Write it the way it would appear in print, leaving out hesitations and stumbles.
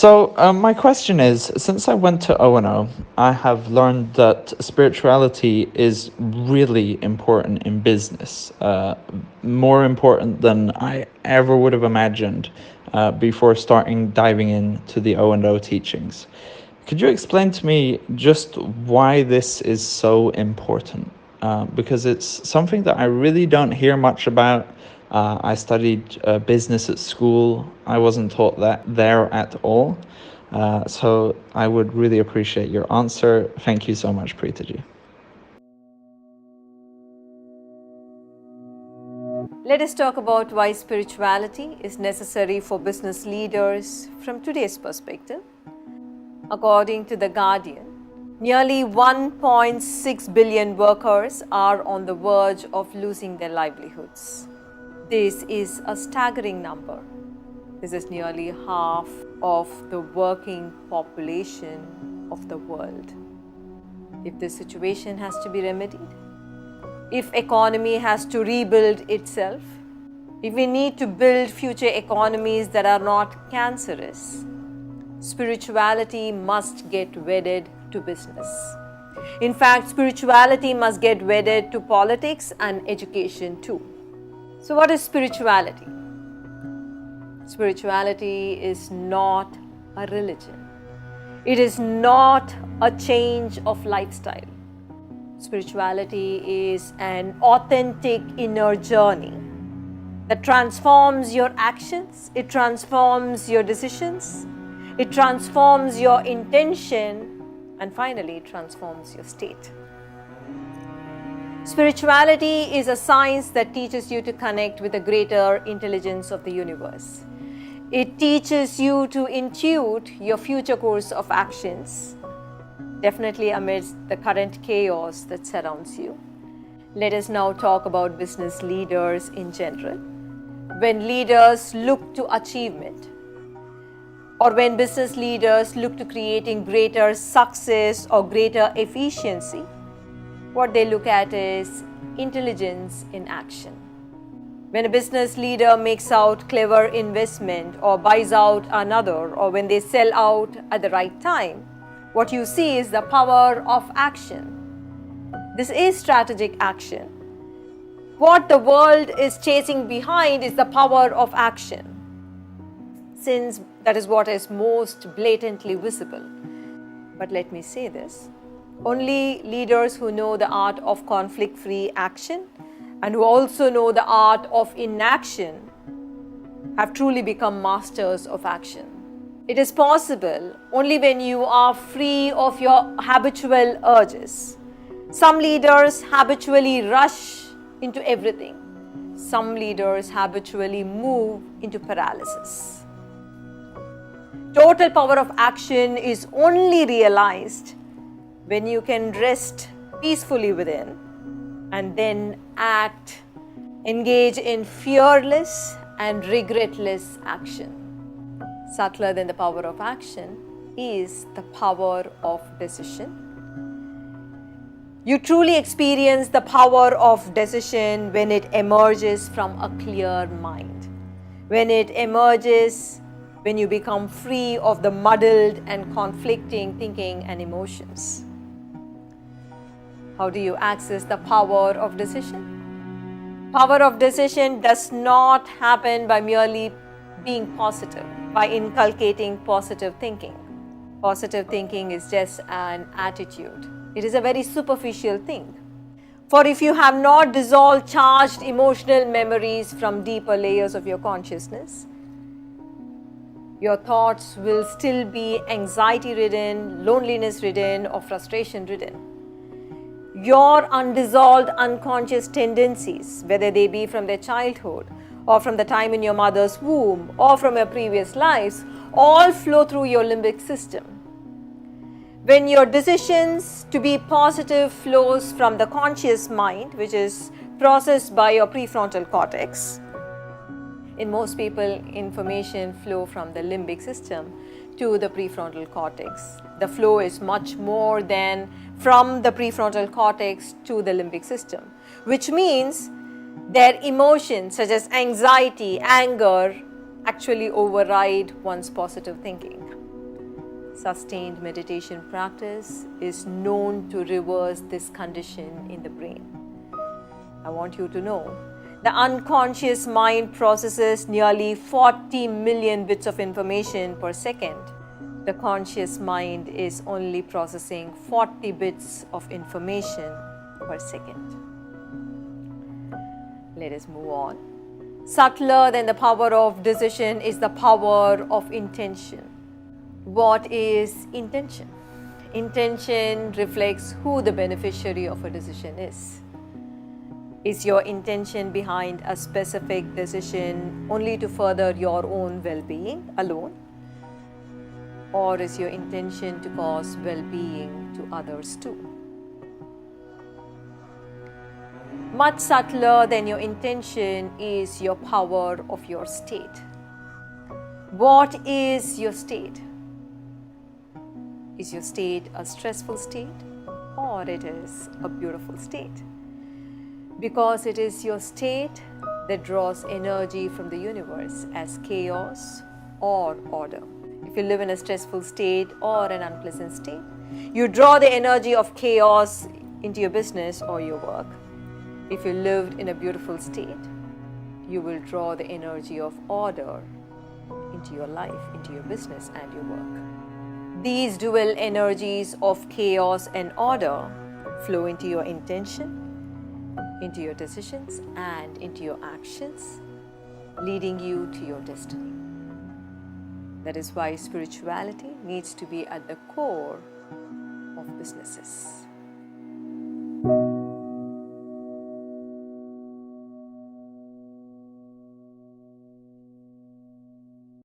My question is, since I went to O&O, I have learned that spirituality is really important in business, more important than I ever would have imagined before starting diving into the O&O teachings. Could you explain to me just why this is so important? Because it's something that I really don't hear much about. I studied business at school. I wasn't taught that there at all. So I would really appreciate your answer. Thank you so much, Preetaji. Let us talk about why spirituality is necessary for business leaders from today's perspective. According to The Guardian, nearly 1.6 billion workers are on the verge of losing their livelihoods. This is a staggering number. This is nearly half of the working population of the world. If this situation has to be remedied, if economy has to rebuild itself, if we need to build future economies that are not cancerous, spirituality must get wedded to business. In fact, spirituality must get wedded to politics and education too. So what is spirituality? Spirituality is not a religion. It is not a change of lifestyle. Spirituality is an authentic inner journey that transforms your actions, it transforms your decisions, it transforms your intention, and finally it transforms your state. Spirituality is a science that teaches you to connect with the greater intelligence of the universe. It teaches you to intuit your future course of actions, definitely amidst the current chaos that surrounds you. Let us now talk about business leaders in general. When leaders look to achievement, or when business leaders look to creating greater success or greater efficiency, what they look at is intelligence in action. When a business leader makes out clever investment or buys out another, or when they sell out at the right time, what you see is the power of action. This is strategic action. What the world is chasing behind is the power of action, since that is what is most blatantly visible. But let me say this, only leaders who know the art of conflict-free action and who also know the art of inaction have truly become masters of action. It is possible only when you are free of your habitual urges. Some leaders habitually rush into everything. Some leaders habitually move into paralysis. Total power of action is only realized when you can rest peacefully within and then act, engage in fearless and regretless action. Subtler than the power of action is the power of decision. You truly experience the power of decision when it emerges from a clear mind, when it emerges when you become free of the muddled and conflicting thinking and emotions. How do you access the power of decision? Power of decision does not happen by merely being positive, by inculcating positive thinking. Positive thinking is just an attitude. It is a very superficial thing. For if you have not dissolved charged emotional memories from deeper layers of your consciousness, your thoughts will still be anxiety-ridden, loneliness-ridden, or frustration-ridden. Your undissolved unconscious tendencies, whether they be from their childhood, or from the time in your mother's womb, or from your previous lives, all flow through your limbic system. When your decisions to be positive flows from the conscious mind, which is processed by your prefrontal cortex, in most people, information flow from the limbic system to the prefrontal cortex. The flow is much more than from the prefrontal cortex to the limbic system, which means their emotions such as anxiety, anger, actually override one's positive thinking. Sustained meditation practice is known to reverse this condition in the brain. I want you to know the unconscious mind processes nearly 40 million bits of information per second. The conscious mind is only processing 40 bits of information per second. Let us move on. Subtler than the power of decision is the power of intention. What is intention? Intention reflects who the beneficiary of a decision is. Is your intention behind a specific decision only to further your own well-being alone? Or is your intention to cause well-being to others too? Much subtler than your intention is your power of your state. What is your state? Is your state a stressful state, or it is a beautiful state? Because it is your state that draws energy from the universe as chaos or order. If you live in a stressful state or an unpleasant state, you draw the energy of chaos into your business or your work. If you lived in a beautiful state, you will draw the energy of order into your life, into your business and your work. These dual energies of chaos and order flow into your intention, into your decisions, and into your actions, leading you to your destiny. That is why spirituality needs to be at the core of businesses.